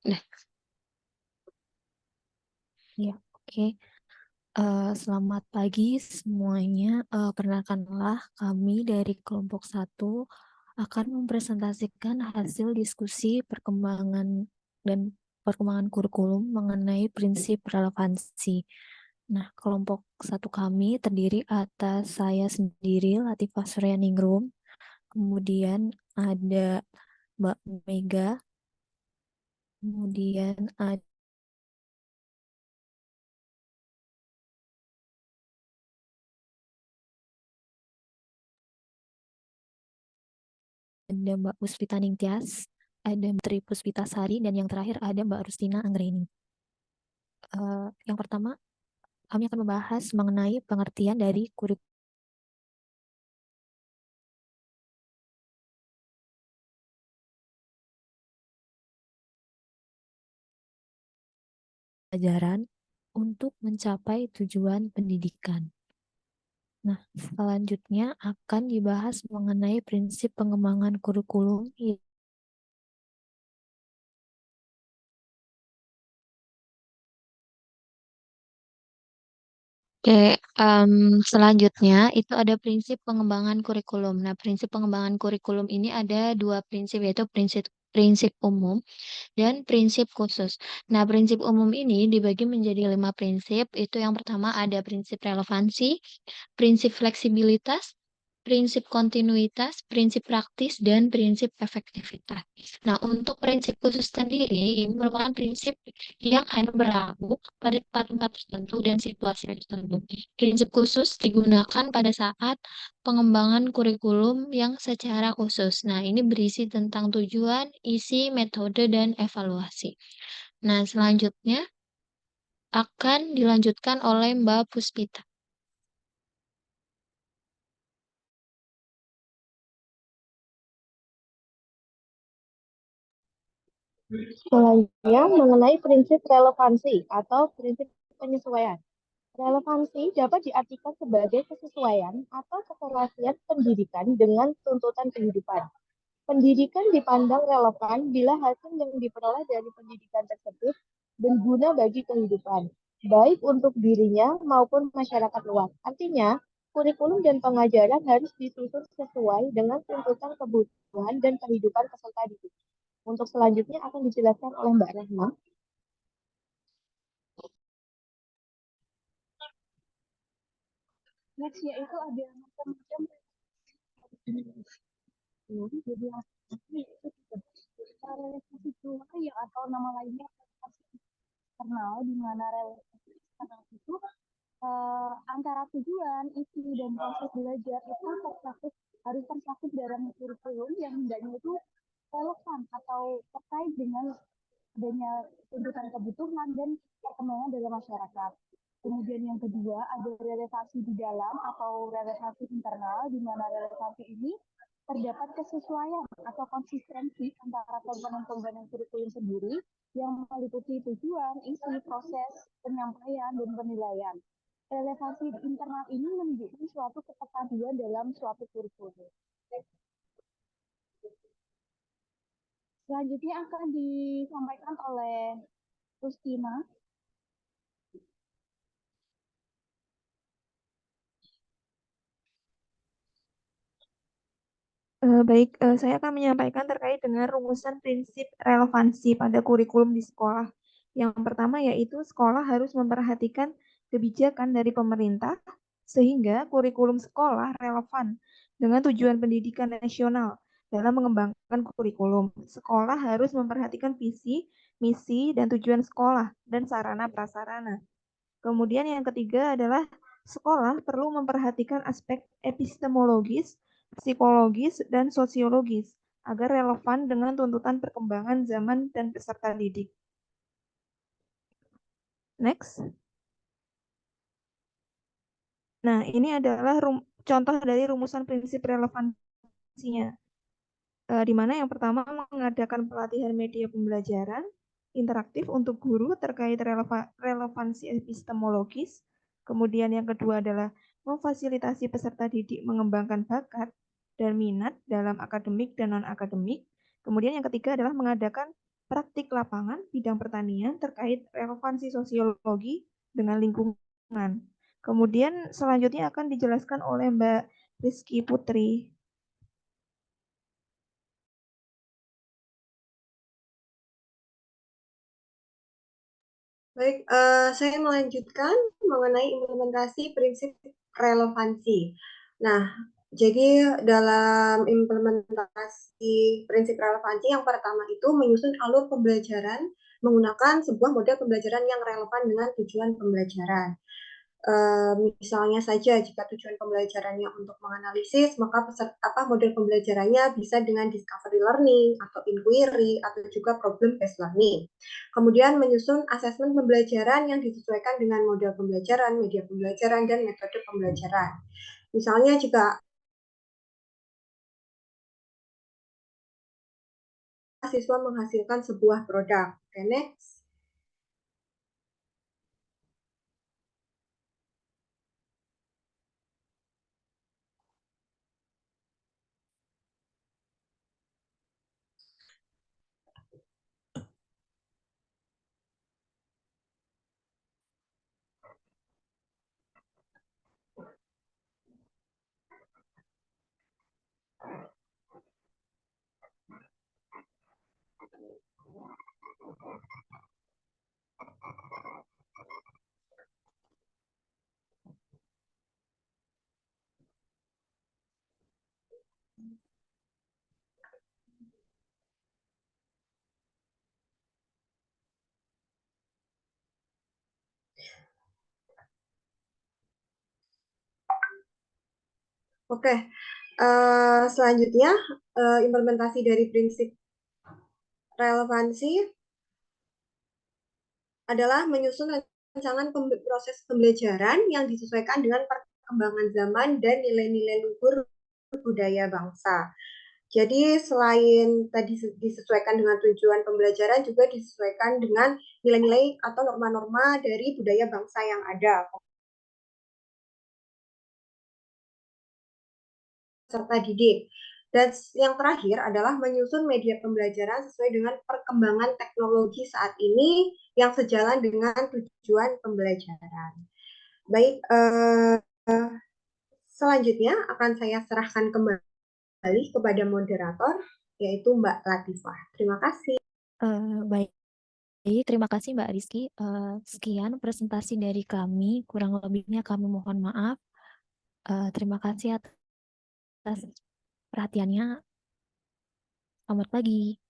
Nah, Ya, oke. Selamat pagi semuanya. Perkenalkanlah kami dari kelompok 1 akan mempresentasikan hasil diskusi perkembangan kurikulum mengenai prinsip relevansi. Nah, kelompok 1 kami terdiri atas saya sendiri, Latifah Suryaningrum, kemudian ada Mbak Mega, kemudian ada Mbak Puspita Ningtyas, ada Menteri Puspita Sari, dan yang terakhir ada Mbak Rustina Anggreni. Yang pertama, kami akan membahas mengenai pengertian dari kurikulum pelajaran untuk mencapai tujuan pendidikan. Nah, selanjutnya akan dibahas mengenai prinsip pengembangan kurikulum. oke, selanjutnya itu ada prinsip pengembangan kurikulum. Nah, prinsip pengembangan kurikulum ini ada dua prinsip, yaitu prinsip prinsip umum dan prinsip khusus. Nah, prinsip umum ini dibagi menjadi 5 prinsip. Itu yang pertama ada prinsip relevansi, prinsip fleksibilitas, prinsip kontinuitas, prinsip praktis, dan prinsip efektivitas. Nah, untuk prinsip khusus sendiri, ini merupakan prinsip yang hanya berlaku pada tempat-tempat tertentu dan situasi tertentu. Prinsip khusus digunakan pada saat pengembangan kurikulum yang secara khusus. Nah, ini berisi tentang tujuan, isi, metode, dan evaluasi. Nah, selanjutnya akan dilanjutkan oleh Mbak Puspita. Mulainya mengenai prinsip relevansi atau prinsip penyesuaian. Relevansi dapat diartikan sebagai kesesuaian atau keserasian pendidikan dengan tuntutan kehidupan. Pendidikan dipandang relevan bila hasil yang diperoleh dari pendidikan tersebut berguna bagi kehidupan, baik untuk dirinya maupun masyarakat luas. Artinya, kurikulum dan pengajaran harus disusun sesuai dengan tuntutan kebutuhan dan kehidupan peserta didik. Untuk selanjutnya akan dijelaskan oleh Mbak Rahma. Next yaitu ada macam-macam jadi relasi keluarga ya atau nama lainnya eksternal di mana relasi eksternal itu antara tujuan, isi dan proses belajar itu harus tercakup dalam kurikulum yang hendaknya itu relevan atau terkait dengan adanya tuntutan kebutuhan dan perkembangan dalam masyarakat. Kemudian yang kedua ada relevansi di dalam atau relevansi internal, di mana relevansi ini terdapat kesesuaian atau konsistensi antara komponen-komponen kurikulum sendiri yang meliputi tujuan, isi, proses, penyampaian, dan penilaian. Relevansi internal ini menunjukkan suatu keterpaduan dalam suatu kurikulum. Selanjutnya akan disampaikan oleh Rustina. Baik, saya akan menyampaikan terkait dengan rumusan prinsip relevansi pada kurikulum di sekolah. Yang pertama yaitu sekolah harus memperhatikan kebijakan dari pemerintah sehingga kurikulum sekolah relevan dengan tujuan pendidikan nasional. Dalam mengembangkan kurikulum, sekolah harus memperhatikan visi, misi, dan tujuan sekolah dan sarana prasarana. Kemudian yang ketiga adalah sekolah perlu memperhatikan aspek epistemologis, psikologis, dan sosiologis agar relevan dengan tuntutan perkembangan zaman dan peserta didik. Next. Nah, ini adalah contoh dari rumusan prinsip relevansinya. Di mana yang pertama mengadakan pelatihan media pembelajaran interaktif untuk guru terkait relevansi epistemologis. Kemudian yang kedua adalah memfasilitasi peserta didik mengembangkan bakat dan minat dalam akademik dan non-akademik. Kemudian yang ketiga adalah mengadakan praktik lapangan bidang pertanian terkait relevansi sosiologi dengan lingkungan. Kemudian selanjutnya akan dijelaskan oleh Mbak Rizky Putri. Baik, saya melanjutkan mengenai implementasi prinsip relevansi. Nah, jadi dalam implementasi prinsip relevansi yang pertama itu menyusun alur pembelajaran menggunakan sebuah model pembelajaran yang relevan dengan tujuan pembelajaran. Misalnya saja jika tujuan pembelajarannya untuk menganalisis, maka model pembelajarannya bisa dengan discovery learning atau inquiry atau juga problem based learning. Kemudian menyusun asesmen pembelajaran yang disesuaikan dengan model pembelajaran, media pembelajaran, dan metode pembelajaran. Misalnya jika siswa menghasilkan sebuah produk. Okay, next. Oke, selanjutnya implementasi dari prinsip relevansi adalah menyusun rancangan proses pembelajaran yang disesuaikan dengan perkembangan zaman dan nilai-nilai luhur budaya bangsa. Jadi selain tadi disesuaikan dengan tujuan pembelajaran, juga disesuaikan dengan nilai-nilai atau norma-norma dari budaya bangsa yang ada. Serta didik. Dan yang terakhir adalah menyusun media pembelajaran sesuai dengan perkembangan teknologi saat ini yang sejalan dengan tujuan pembelajaran. Baik, selanjutnya akan saya serahkan kembali kepada moderator, yaitu Mbak Latifah. Terima kasih. Baik, terima kasih Mbak Rizky. Sekian presentasi dari kami, kurang lebihnya kami mohon maaf. Terima kasih atas perhatiannya. Selamat pagi.